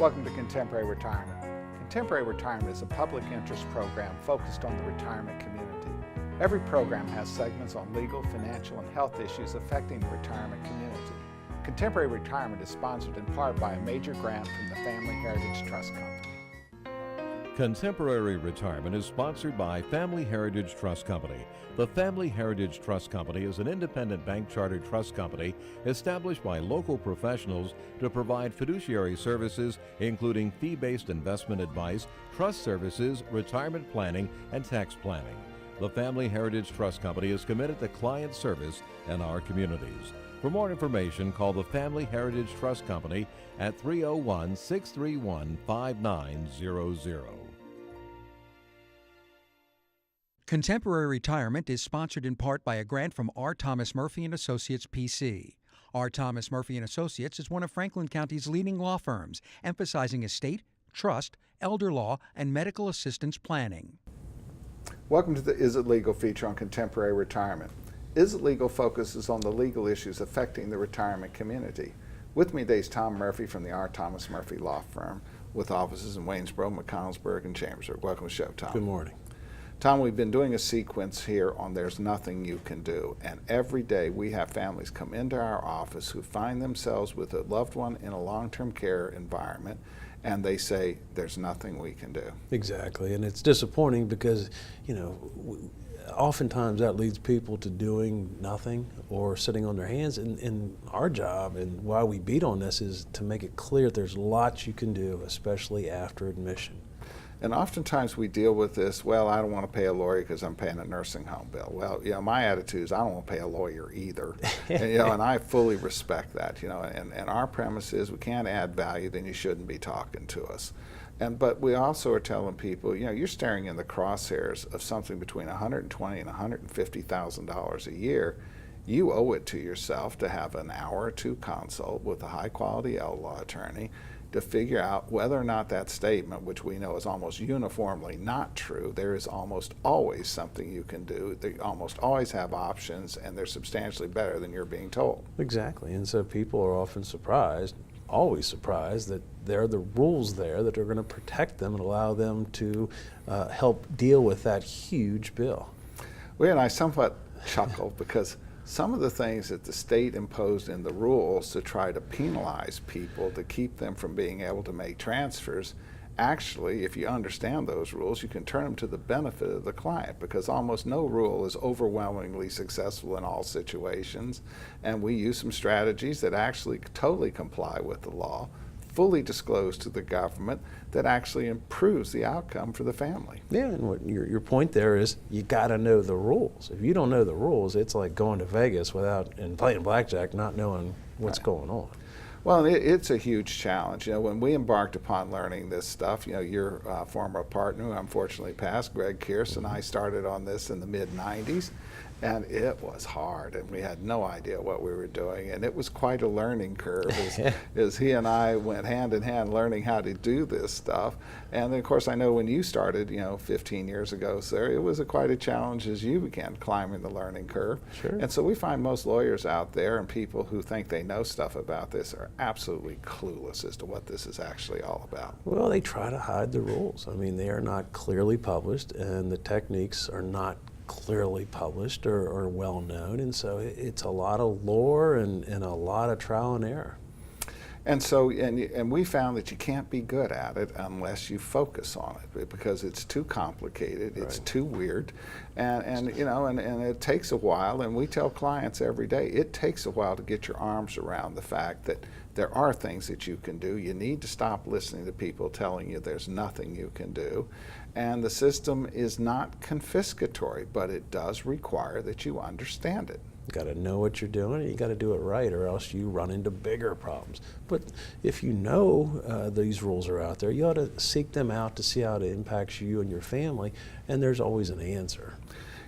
Welcome to Contemporary Retirement. Contemporary Retirement is a public interest program focused on the retirement community. Every program has segments on legal, financial, and health issues affecting the retirement community. Contemporary Retirement is sponsored in part by a major grant from the Family Heritage Trust Company. Contemporary Retirement is sponsored by Family Heritage Trust Company. The Family Heritage Trust Company is an independent bank chartered trust company established by local professionals to provide fiduciary services including fee-based investment advice, trust services, retirement planning, and tax planning. The Family Heritage Trust Company is committed to client service in our communities. For more information, call the Family Heritage Trust Company at 301-631-5900. Contemporary Retirement is sponsored in part by a grant from R. Thomas Murphy & Associates, P.C. R. Thomas Murphy & Associates is one of Franklin County's leading law firms, emphasizing estate, trust, elder law, and medical assistance planning. Welcome to the Is It Legal feature on Contemporary Retirement. Is It Legal focuses on the legal issues affecting the retirement community. With me today is Tom Murphy from the R. Thomas Murphy Law Firm with offices in Waynesboro, McConnellsburg, and Chambersburg. Welcome to the show, Tom. Good morning. Tom, we've been doing a sequence here on There's Nothing You Can Do, and every day we have families come into our office who find themselves with a loved one in a long-term care environment, and they say, there's nothing we can do. Exactly, and it's disappointing because, oftentimes that leads people to doing nothing or sitting on their hands, and our job and why we beat on this is to make it clear there's lots you can do, especially after admission. And oftentimes we deal with this, well, I don't want to pay a lawyer because I'm paying a nursing home bill. Well, my attitude is I don't want to pay a lawyer either. And I fully respect that, and our premise is we can't add value, then you shouldn't be talking to us. But we also are telling people, you're staring in the crosshairs of something between $120,000 and $150,000 a year. You owe it to yourself to have an hour or two consult with a high-quality law attorney to figure out whether or not that statement, which we know is almost uniformly not true, there is almost always something you can do. They almost always have options, and they're substantially better than you're being told. Exactly, and so people are often surprised, always surprised, that there are the rules there that are going to protect them and allow them to help deal with that huge bill. Well, and I somewhat chuckle because some of the things that the state imposed in the rules to try to penalize people to keep them from being able to make transfers, actually, if you understand those rules, you can turn them to the benefit of the client, because almost no rule is overwhelmingly successful in all situations. And we use some strategies that actually totally comply with the law, fully disclosed to the government, that actually improves the outcome for the family. Yeah, and what your point there is you got to know the rules. If you don't know the rules, it's like going to Vegas and playing blackjack, not knowing what's going on. Well, it's a huge challenge. When we embarked upon learning this stuff, your former partner, who unfortunately passed, Greg Kearse, and I started on this in the mid-'90s. And it was hard, and we had no idea what we were doing, and it was quite a learning curve as he and I went hand in hand learning how to do this stuff. And then, of course, I know when you started, 15 years ago, sir, it was quite a challenge as you began climbing the learning curve. Sure. And so we find most lawyers out there and people who think they know stuff about this are absolutely clueless as to what this is actually all about. Well, they try to hide the rules. I mean, they are not clearly published, and the techniques are not clearly published or well known, and so it's a lot of lore and a lot of trial and error. And so, and we found that you can't be good at it unless you focus on it, because it's too complicated, it's too weird, and it takes a while. And we tell clients every day, it takes a while to get your arms around the fact that there are things that you can do. You need to stop listening to people telling you there's nothing you can do. And the system is not confiscatory, but it does require that you understand it. You got to know what you're doing, and you got to do it right, or else you run into bigger problems. But if you know these rules are out there, you ought to seek them out to see how it impacts you and your family, and there's always an answer.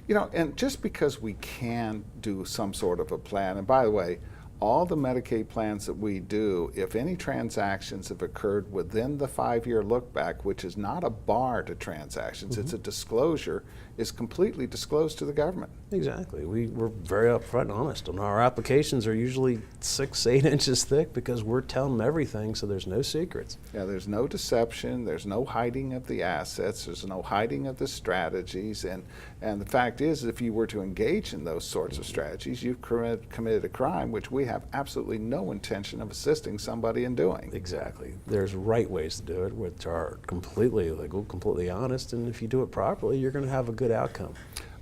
And just because we can do some sort of a plan, and by the way, all the Medicaid plans that we do, if any transactions have occurred within the 5-year look back, which is not a bar to transactions, it's a disclosure, is completely disclosed to the government. Exactly. We're very upfront and honest, and our applications are usually 6, 8 inches thick because we're telling them everything, so there's no secrets. Yeah, there's no deception, there's no hiding of the assets, there's no hiding of the strategies, and the fact is, if you were to engage in those sorts of strategies, you've committed a crime, which we have absolutely no intention of assisting somebody in doing. Exactly. There's right ways to do it, which are completely legal, completely honest, and if you do it properly, you're going to have a good outcome.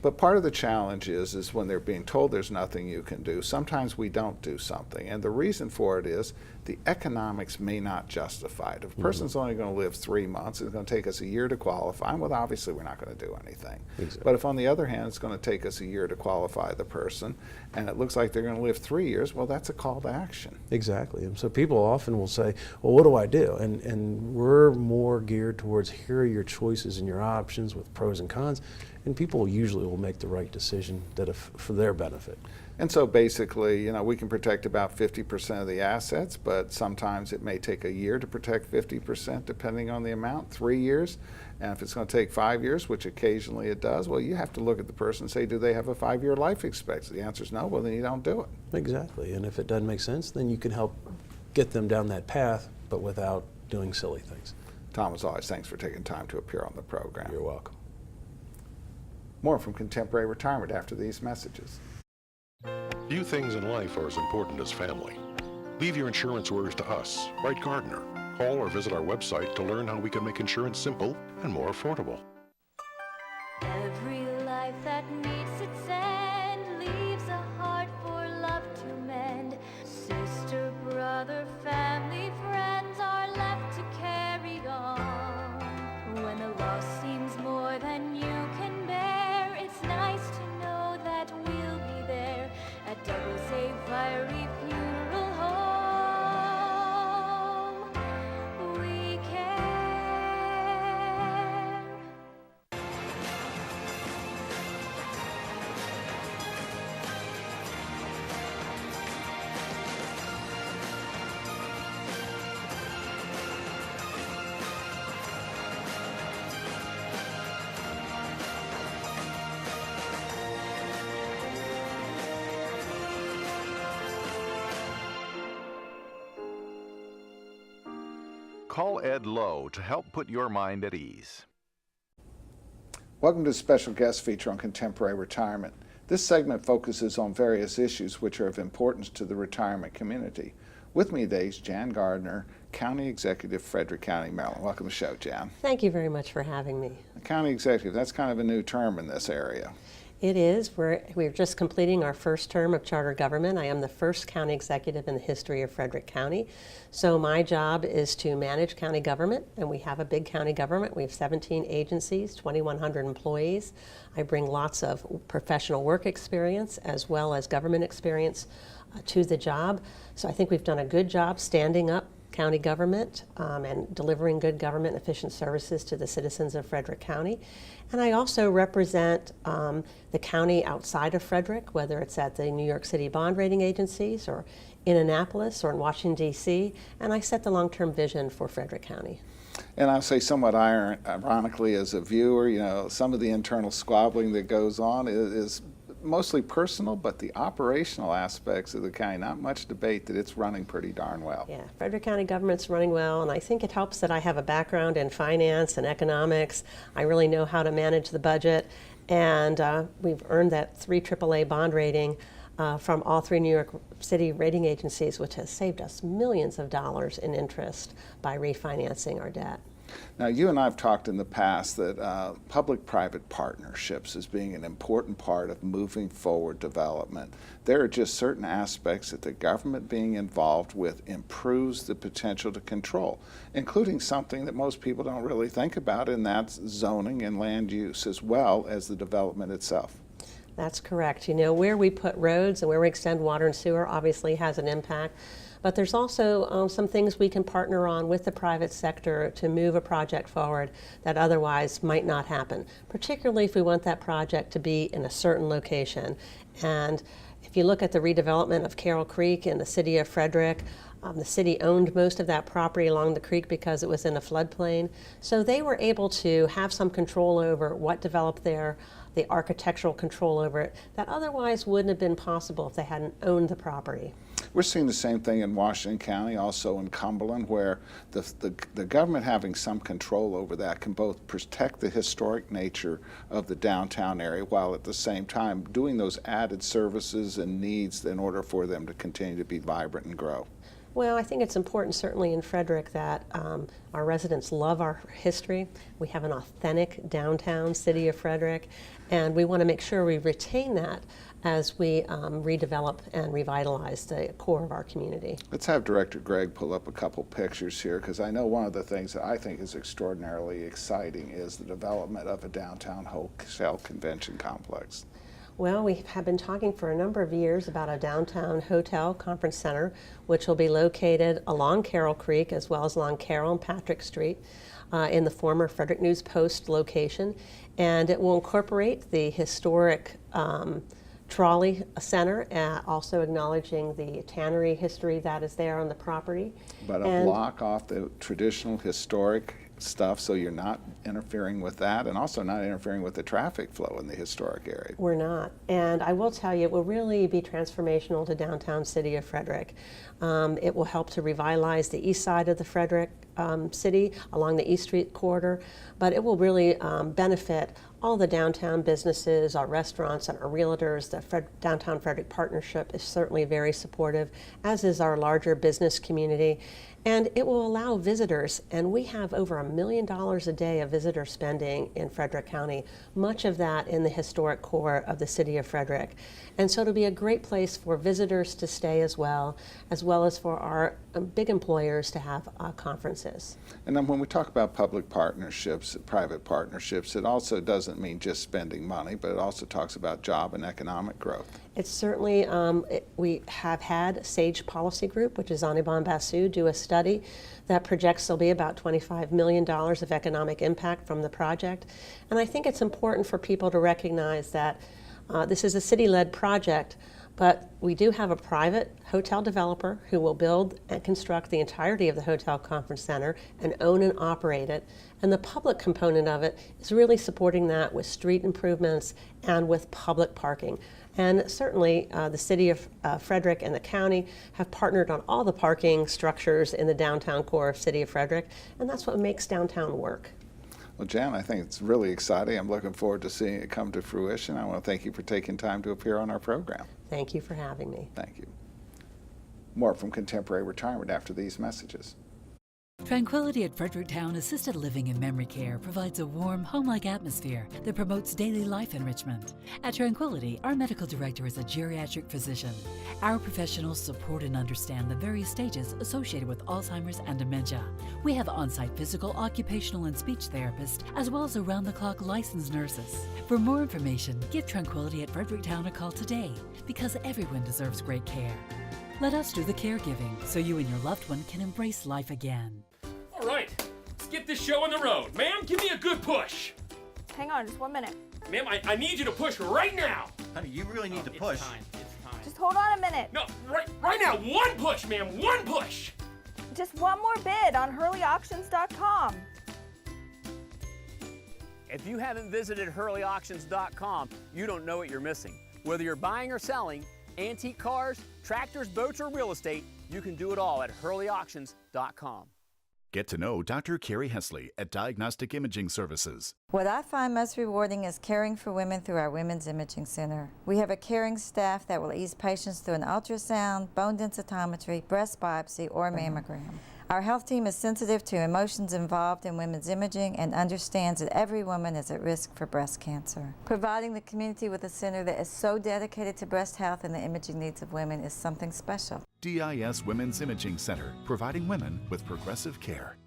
But part of the challenge is when they're being told there's nothing you can do, sometimes we don't do something. And the reason for it is the economics may not justify it. If a person's only going to live 3 months, it's going to take us a year to qualify, well, obviously we're not going to do anything. Exactly. But if on the other hand, it's going to take us a year to qualify the person, and it looks like they're going to live 3 years, well, that's a call to action. Exactly. And so people often will say, well, what do I do? And we're more geared towards here are your choices and your options with pros and cons. And people usually will make the right decision for their benefit. And so basically, you know, we can protect about 50% of the assets, but sometimes it may take a year to protect 50% depending on the amount, 3 years. And if it's going to take 5 years, which occasionally it does, well, you have to look at the person and say, do they have a 5-year life expectancy? The answer is no, well, then you don't do it. Exactly. And if it doesn't make sense, then you can help get them down that path, but without doing silly things. Tom, as always, thanks for taking time to appear on the program. You're welcome. More from Contemporary Retirement after these messages. Few things in life are as important as family. Leave your insurance worries to us, Wright Gardner. Call or visit our website to learn how we can make insurance simple and more affordable. Every life that meets its end leaves a heart for love to mend. Sister, brother, family, friends are left to carry on. When the loss seems more than you can bear, it's nice to know that we'll be there at Double Safe Fiery Funeral Home. We care. Call Ed Lowe to help put your mind at ease. Welcome to a special guest feature on Contemporary Retirement. This segment focuses on various issues which are of importance to the retirement community. With me today is Jan Gardner, County Executive, Frederick County, Maryland. Welcome to the show, Jan. Thank you very much for having me. County Executive, that's kind of a new term in this area. It is. We're just completing our first term of charter government. I am the first county executive in the history of Frederick County. So my job is to manage county government, and we have a big county government. We have 17 agencies, 2,100 employees. I bring lots of professional work experience as well as government experience to the job. So I think we've done a good job standing up county government and delivering good government and efficient services to the citizens of Frederick County. And I also represent the county outside of Frederick, whether it's at the New York City bond rating agencies or in Annapolis or in Washington, D.C., and I set the long-term vision for Frederick County. And I'll say somewhat ironically as a viewer, you know, some of the internal squabbling that goes on is mostly personal, but the operational aspects of the county, not much debate that it's running pretty darn well. Yeah, Frederick County government's running well, and I think it helps that I have a background in finance and economics. I really know how to manage the budget, and we've earned that 3 AAA bond rating from all 3 New York City rating agencies, which has saved us millions of dollars in interest by refinancing our debt. Now, you and I have talked in the past that public-private partnerships is being an important part of moving forward development. There are just certain aspects that the government being involved with improves the potential to control, including something that most people don't really think about, and that's zoning and land use, as well as the development itself. That's correct. You know, where we put roads and where we extend water and sewer obviously has an impact. But there's also some things we can partner on with the private sector to move a project forward that otherwise might not happen, particularly if we want that project to be in a certain location. And If you look at the redevelopment of Carroll Creek in the city of Frederick, the city owned most of that property along the creek because it was in a floodplain. So they were able to have some control over what developed there, the architectural control over it, that otherwise wouldn't have been possible if they hadn't owned the property. We're seeing the same thing in Washington County, also in Cumberland, where the government having some control over that can both protect the historic nature of the downtown area while at the same time doing those added services and needs in order for them to continue to be vibrant and grow. Well, I think it's important, certainly in Frederick, that our residents love our history. We have an authentic downtown city of Frederick, and we want to make sure we retain that as we redevelop and revitalize the core of our community. Let's have Director Gregg pull up a couple pictures here, because I know one of the things that I think is extraordinarily exciting is the development of a downtown hotel convention complex. Well, we have been talking for a number of years about a downtown hotel conference center, which will be located along Carroll Creek as well as along Carroll and Patrick Street in the former Frederick News Post location. And it will incorporate the historic trolley center, also acknowledging the tannery history that is there on the property. But a block off the traditional historic stuff, so you're not interfering with that, and also not interfering with the traffic flow in the historic area. We're not. And I will tell you, it will really be transformational to downtown city of Frederick. It will help to revitalize the east side of the Frederick city along the East Street corridor, but it will really benefit all the downtown businesses, our restaurants, and our realtors. The Downtown Frederick Partnership is certainly very supportive, as is our larger business community. And it will allow visitors, and we have over $1 million a day of visitor spending in Frederick County, much of that in the historic core of the city of Frederick. And so it'll be a great place for visitors to stay as well as for our big employers to have conferences. And then when we talk about public partnerships, private partnerships, it also doesn't mean just spending money, but it also talks about job and economic growth. It's certainly, we have had SAGE Policy Group, which is Anibon Basu, do a study that projects there'll be about $25 million of economic impact from the project. And I think it's important for people to recognize that this is a city-led project, but we do have a private hotel developer who will build and construct the entirety of the hotel conference center and own and operate it. And the public component of it is really supporting that with street improvements and with public parking. And certainly the city of Frederick and the county have partnered on all the parking structures in the downtown core of city of Frederick, and that's what makes downtown work. Well, Jan, I think it's really exciting. I'm looking forward to seeing it come to fruition. I want to thank you for taking time to appear on our program. Thank you for having me. Thank you. More from Contemporary Retirement after these messages. Tranquility at Fredericktown Assisted Living and Memory Care provides a warm, home-like atmosphere that promotes daily life enrichment. At Tranquility, our medical director is a geriatric physician. Our professionals support and understand the various stages associated with Alzheimer's and dementia. We have on-site physical, occupational, and speech therapists, as well as around-the-clock licensed nurses. For more information, give Tranquility at Fredericktown a call today, because everyone deserves great care. Let us do the caregiving so you and your loved one can embrace life again. All right, let's get this show on the road. Ma'am, give me a good push. Hang on, just 1 minute. Ma'am, I need you to push right now. Honey, you really need to push. It's time. Just hold on a minute. No, right now. One push, ma'am. One push. Just one more bid on HurleyAuctions.com. If you haven't visited HurleyAuctions.com, you don't know what you're missing. Whether you're buying or selling, antique cars, tractors, boats, or real estate, you can do it all at HurleyAuctions.com. Get to know Dr. Carrie Hesley at Diagnostic Imaging Services. What I find most rewarding is caring for women through our Women's Imaging Center. We have a caring staff that will ease patients through an ultrasound, bone densitometry, breast biopsy, or mammogram. Our health team is sensitive to emotions involved in women's imaging and understands that every woman is at risk for breast cancer. Providing the community with a center that is so dedicated to breast health and the imaging needs of women is something special. DIS Women's Imaging Center, providing women with progressive care.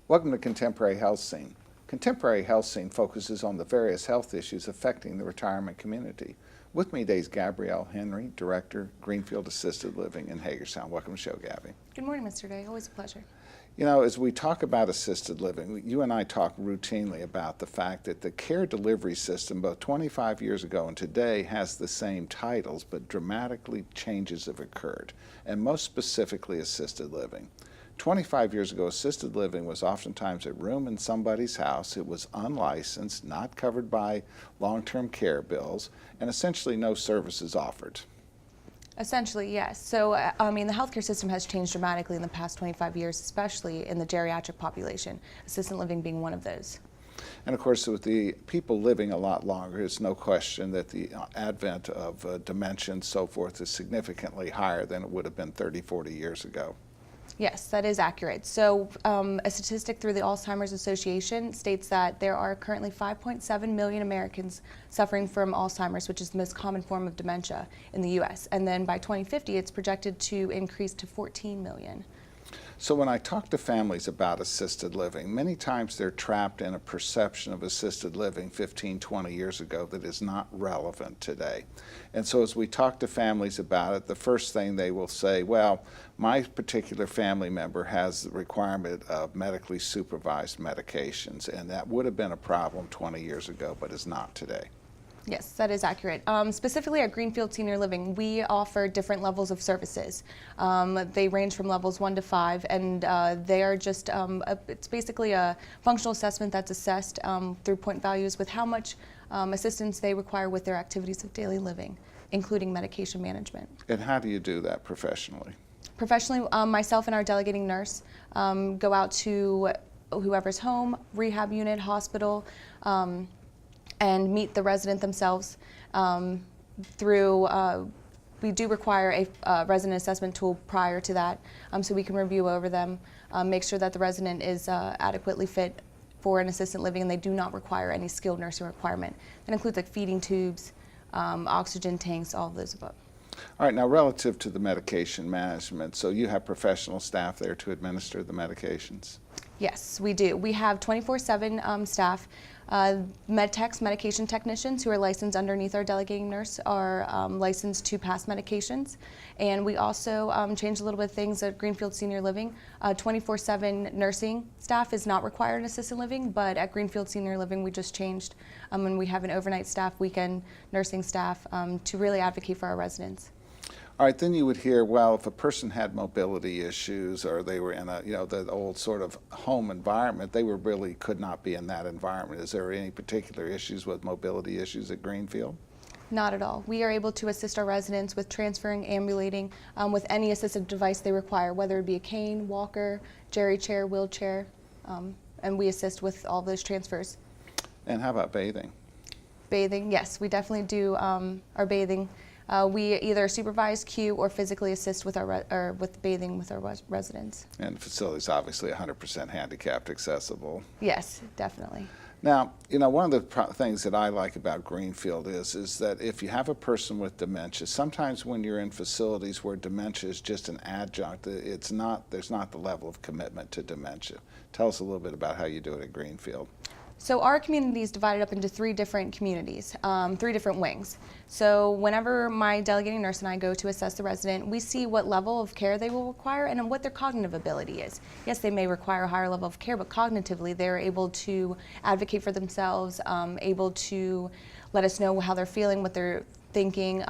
Welcome to Contemporary Health Scene. Contemporary Health Scene focuses on the various health issues affecting the retirement community. With me today is Gabrielle Henry, Director, Greenfield Assisted Living in Hagerstown. Welcome to the show, Gabby. Good morning, Mr. Day. Always a pleasure. You know, as we talk about assisted living, you and I talk routinely about the fact that the care delivery system, both 25 years ago and today, has the same titles, but dramatically changes have occurred, and most specifically assisted living. 25 years ago, assisted living was oftentimes a room in somebody's house. It was unlicensed, not covered by long-term care bills, and essentially no services offered. Essentially, yes. So, I mean, the healthcare system has changed dramatically in the past 25 years, especially in the geriatric population, assisted living being one of those. And of course, with the people living a lot longer, it's no question that the advent of dementia and so forth is significantly higher than it would have been 30, 40 years ago. Yes, that is accurate. So a statistic through the Alzheimer's Association states that there are currently 5.7 million Americans suffering from Alzheimer's, which is the most common form of dementia in the U.S. And then by 2050, it's projected to increase to 14 million. So when I talk to families about assisted living, many times they're trapped in a perception of assisted living 15, 20 years ago that is not relevant today. And so as we talk to families about it, the first thing they will say, well, my particular family member has the requirement of medically supervised medications, and that would have been a problem 20 years ago, but is not today. Yes, that is accurate. Specifically at Greenfield Senior Living, we offer different levels of services. They range from levels 1 to 5, and they are just, it's basically a functional assessment that's assessed through point values with how much assistance they require with their activities of daily living, including medication management. And how do you do that professionally? Professionally, myself and our delegating nurse go out to whoever's home, rehab unit, hospital, and meet the resident themselves we do require a resident assessment tool prior to that, so we can review over them, make sure that the resident is adequately fit for an assisted living, and they do not require any skilled nursing requirement. That includes like feeding tubes, oxygen tanks, all of those above. All right, now relative to the medication management, so you have professional staff there to administer the medications? Yes, we do. We have 24/7 staff. Med techs, medication technicians who are licensed underneath our delegating nurse are licensed to pass medications. And we also changed a little bit of things at Greenfield Senior Living. 24/7 nursing staff is not required in assisted living, but at Greenfield Senior Living we just changed and we have an overnight staff, weekend nursing staff to really advocate for our residents. All right, then you would hear, well, if a person had mobility issues or they were in a, the old sort of home environment, they really could not be in that environment. Is there any particular issues with mobility issues at Greenfield? Not at all. We are able to assist our residents with transferring, ambulating, with any assistive device they require, whether it be a cane, walker, jerry chair, wheelchair, and we assist with all those transfers. And how about bathing? Bathing, yes, we definitely do our bathing. We either supervise, cue, or physically assist with with bathing with our residents. And the facility's obviously 100% handicapped accessible. Yes, definitely. Now, one of the things that I like about Greenfield is that if you have a person with dementia, sometimes when you're in facilities where dementia is just an adjunct, there's not the level of commitment to dementia. Tell us a little bit about how you do it at Greenfield. So our community is divided up into 3 different communities, 3 different wings. So whenever my delegating nurse and I go to assess the resident, we see what level of care they will require and what their cognitive ability is. Yes, they may require a higher level of care, but cognitively they're able to advocate for themselves, able to let us know how they're feeling, what they're thinking,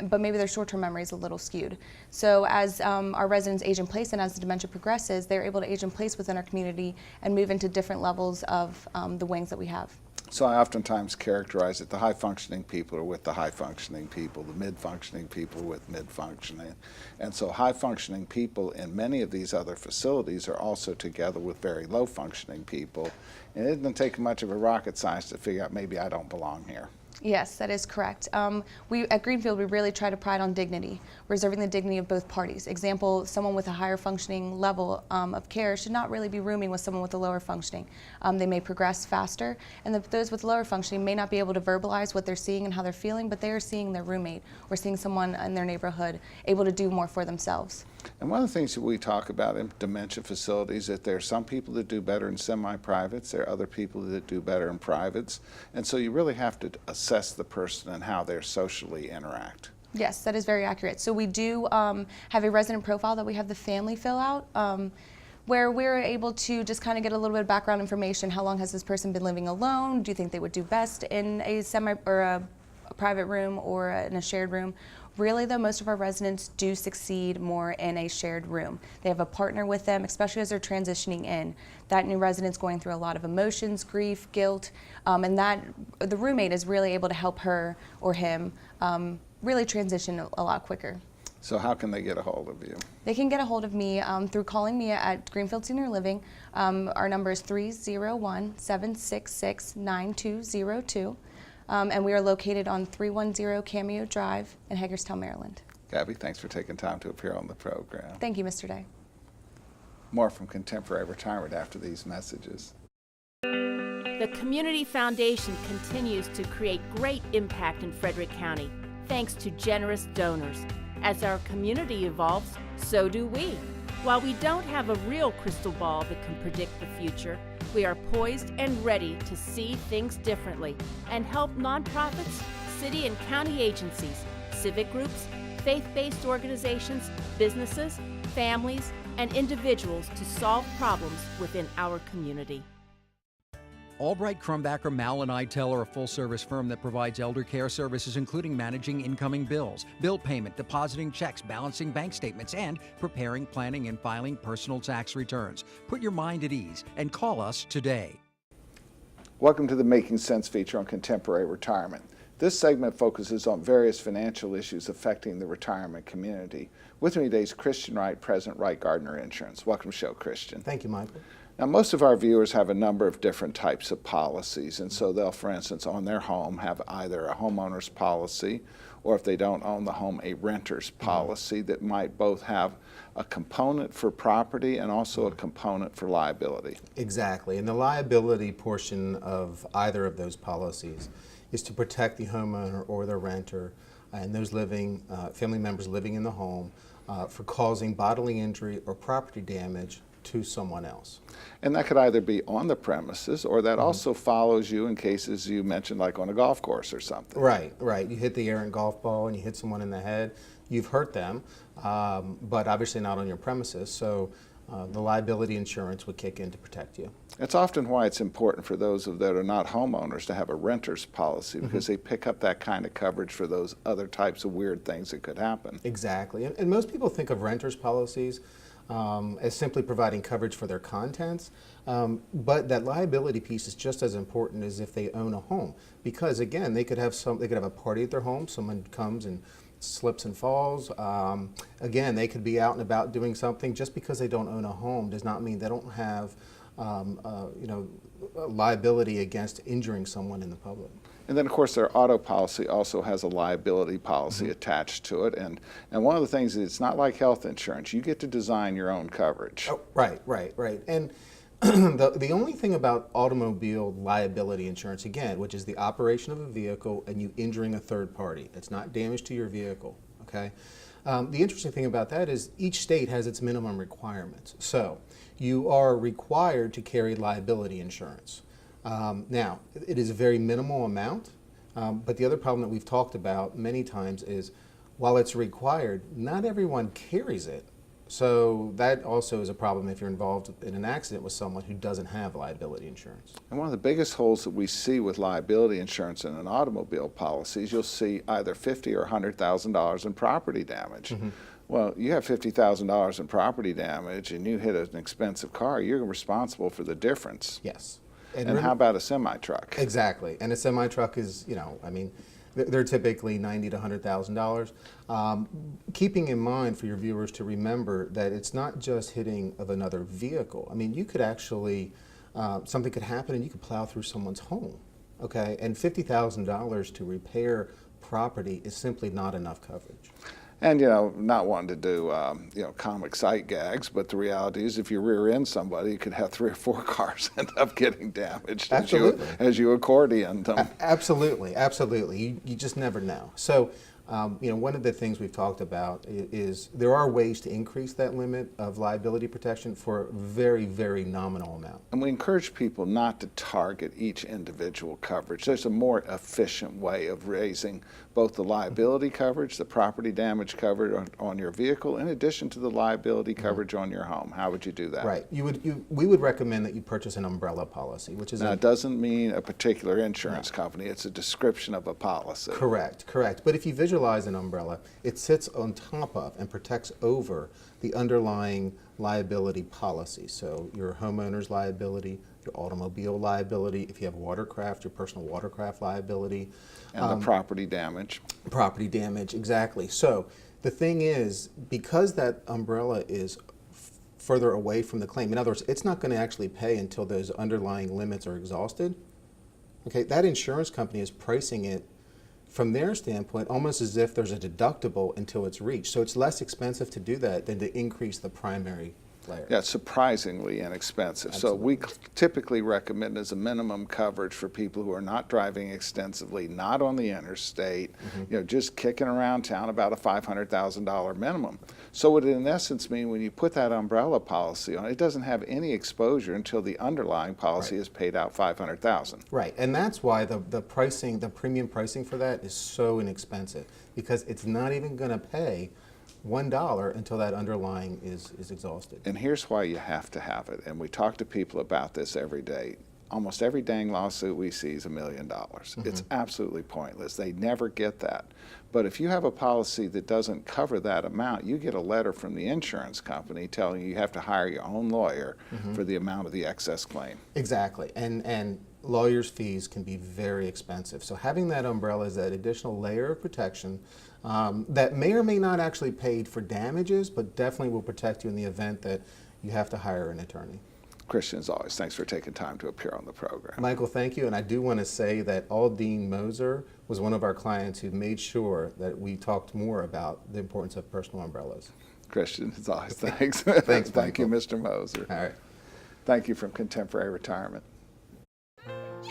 but maybe their short-term memory is a little skewed. So as our residents age in place and as the dementia progresses, they're able to age in place within our community and move into different levels of the wings that we have. So I oftentimes characterize it, the high-functioning people are with the high-functioning people, the mid-functioning people are with mid-functioning. And so high-functioning people in many of these other facilities are also together with very low-functioning people. And it doesn't take much of a rocket science to figure out maybe I don't belong here. Yes, that is correct. At Greenfield, we really try to pride on dignity, reserving the dignity of both parties. Example, someone with a higher functioning level of care should not really be rooming with someone with a lower functioning. They may progress faster, and those with lower functioning may not be able to verbalize what they're seeing and how they're feeling, but they are seeing their roommate or seeing someone in their neighborhood able to do more for themselves. And one of the things that we talk about in dementia facilities, that there are some people that do better in semi-privates, there are other people that do better in privates, and so you really have to assess the person and how they socially interact. Yes, that is very accurate. So we do have a resident profile that we have the family fill out, where we're able to just kind of get a little bit of background information. How long has this person been living alone? Do you think they would do best in a semi or a private room or in a shared room? Really though, most of our residents do succeed more in a shared room. They have a partner with them, especially as they're transitioning in. That new resident's going through a lot of emotions, grief, guilt, and that the roommate is really able to help her or him really transition a lot quicker. So how can they get a hold of you? They can get a hold of me through calling me at Greenfield Senior Living. Our number is 301-766-9202. And we are located on 310 Cameo Drive in Hagerstown, Maryland. Gabby, thanks for taking time to appear on the program. Thank you, Mr. Day. More from Contemporary Retirement after these messages. The Community Foundation continues to create great impact in Frederick County, thanks to generous donors. As our community evolves, so do we. While we don't have a real crystal ball that can predict the future, we are poised and ready to see things differently and help nonprofits, city and county agencies, civic groups, faith-based organizations, businesses, families, and individuals to solve problems within our community. Albright, Crumbacker, Mal, and Itel are a full-service firm that provides elder care services, including managing incoming bills, bill payment, depositing checks, balancing bank statements, and preparing, planning, and filing personal tax returns. Put your mind at ease and call us today. Welcome to the Making Sense feature on Contemporary Retirement. This segment focuses on various financial issues affecting the retirement community. With me today is Christian Wright, President, Wright, Gardner Insurance. Welcome to the show, Christian. Thank you, Michael. Now, most of our viewers have a number of different types of policies, and so they'll, for instance, on their home have either a homeowner's policy, or if they don't own the home, a renter's policy that might both have a component for property and also a component for liability. Exactly, and the liability portion of either of those policies is to protect the homeowner or the renter and those living, family members living in the home for causing bodily injury or property damage to someone else. And that could either be on the premises, or that also follows you in cases you mentioned, like on a golf course or something. Right, right. You hit the errant golf ball and you hit someone in the head, you've hurt them, but obviously not on your premises, so the liability insurance would kick in to protect you. It's often why it's important for those that are not homeowners to have a renter's policy, because they pick up that kind of coverage for those other types of weird things that could happen. Exactly, and most people think of renter's policies as simply providing coverage for their contents, but that liability piece is just as important as if they own a home, because again, they could have a party at their home, someone comes and slips and falls. Again, they could be out and about doing something. Just because they don't own a home does not mean they don't have liability against injuring someone in the public. And then, of course, their auto policy also has a liability policy attached to it. And one of the things is, it's not like health insurance. You get to design your own coverage. Oh, right. And the only thing about automobile liability insurance, again, which is the operation of a vehicle and you injuring a third party. It's not damage to your vehicle, okay? The interesting thing about that is each state has its minimum requirements. So you are required to carry liability insurance. Now, it is a very minimal amount, but the other problem that we've talked about many times is, while it's required, not everyone carries it. So that also is a problem if you're involved in an accident with someone who doesn't have liability insurance. And one of the biggest holes that we see with liability insurance in an automobile policy is you'll see either $50,000 or $100,000 in property damage. Well, you have $50,000 in property damage and you hit an expensive car, you're responsible for the difference. Yes. And how about a semi-truck? Exactly. And a semi-truck is, they're typically $90,000 to $100,000. Keeping in mind for your viewers to remember that it's not just hitting of another vehicle. I mean, you could actually, something could happen and you could plow through someone's home, okay? And $50,000 to repair property is simply not enough coverage. And, not wanting to do, comic sight gags, but the reality is if you rear end somebody, you could have 3 or 4 cars end up getting damaged as you accordion them. Absolutely. You just never know. So One of the things we've talked about is there are ways to increase that limit of liability protection for a very, very nominal amount. And we encourage people not to target each individual coverage. There's a more efficient way of raising both the liability coverage, the property damage coverage on your vehicle, in addition to the liability coverage on your home. How would you do that? Right. We would recommend that you purchase an umbrella policy, which is now, it doesn't mean a particular insurance company. It's a description of a policy. Correct. But if you visualize an umbrella, it sits on top of and protects over the underlying liability policy. So your homeowner's liability, your automobile liability, if you have watercraft, your personal watercraft liability. And the property damage. Property damage, exactly. So the thing is, because that umbrella is further away from the claim, in other words, it's not going to actually pay until those underlying limits are exhausted. Okay, that insurance company is pricing it from their standpoint almost as if there's a deductible until it's reached. So it's less expensive to do that than to increase the primary layer. Yeah, it's surprisingly inexpensive. Absolutely. So we typically recommend as a minimum coverage for people who are not driving extensively, not on the interstate, just kicking around town, about a $500,000 minimum. So what it in essence mean when you put that umbrella policy on, it doesn't have any exposure until the underlying policy is paid out $500,000. Right, and that's why the pricing, the premium pricing for that is so inexpensive, because it's not even going to pay $1 until that underlying is exhausted. And here's why you have to have it, and we talk to people about this every day. Almost every dang lawsuit we see is $1 million. It's absolutely pointless. They never get that. But if you have a policy that doesn't cover that amount, you get a letter from the insurance company telling you have to hire your own lawyer for the amount of the excess claim. Exactly, and lawyers' fees can be very expensive. So having that umbrella is that additional layer of protection that may or may not actually pay for damages, but definitely will protect you in the event that you have to hire an attorney. Christian, as always, thanks for taking time to appear on the program. Michael, thank you. And I do want to say that Aldine Moser was one of our clients who made sure that we talked more about the importance of personal umbrellas. Christian, as always, thanks. Thanks, Thank you, Michael. Mr. Moser. All right. Thank you from Contemporary Retirement.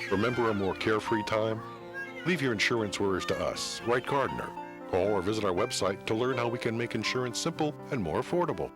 Remember a more carefree time? Leave your insurance worries to us, Wright Gardner. Call or visit our website to learn how we can make insurance simple and more affordable.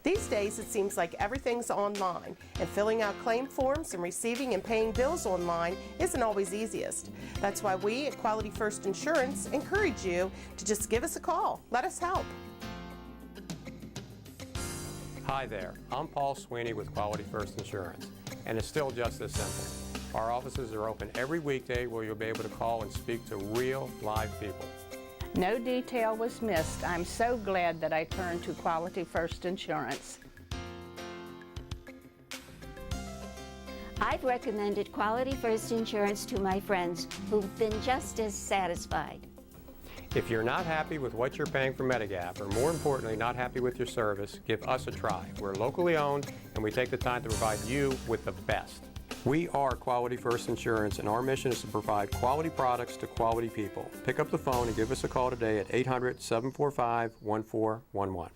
These days, it seems like everything's online, and filling out claim forms and receiving and paying bills online isn't always easiest. That's why we at Quality First Insurance encourage you to just give us a call. Let us help. Hi there, I'm Paul Sweeney with Quality First Insurance, and it's still just this simple. Our offices are open every weekday where you'll be able to call and speak to real, live people. No detail was missed. I'm so glad that I turned to Quality First Insurance. I've recommended Quality First Insurance to my friends who've been just as satisfied. If you're not happy with what you're paying for Medigap, or more importantly, not happy with your service, give us a try. We're locally owned, and we take the time to provide you with the best. We are Quality First Insurance, and our mission is to provide quality products to quality people. Pick up the phone and give us a call today at 800-745-1411.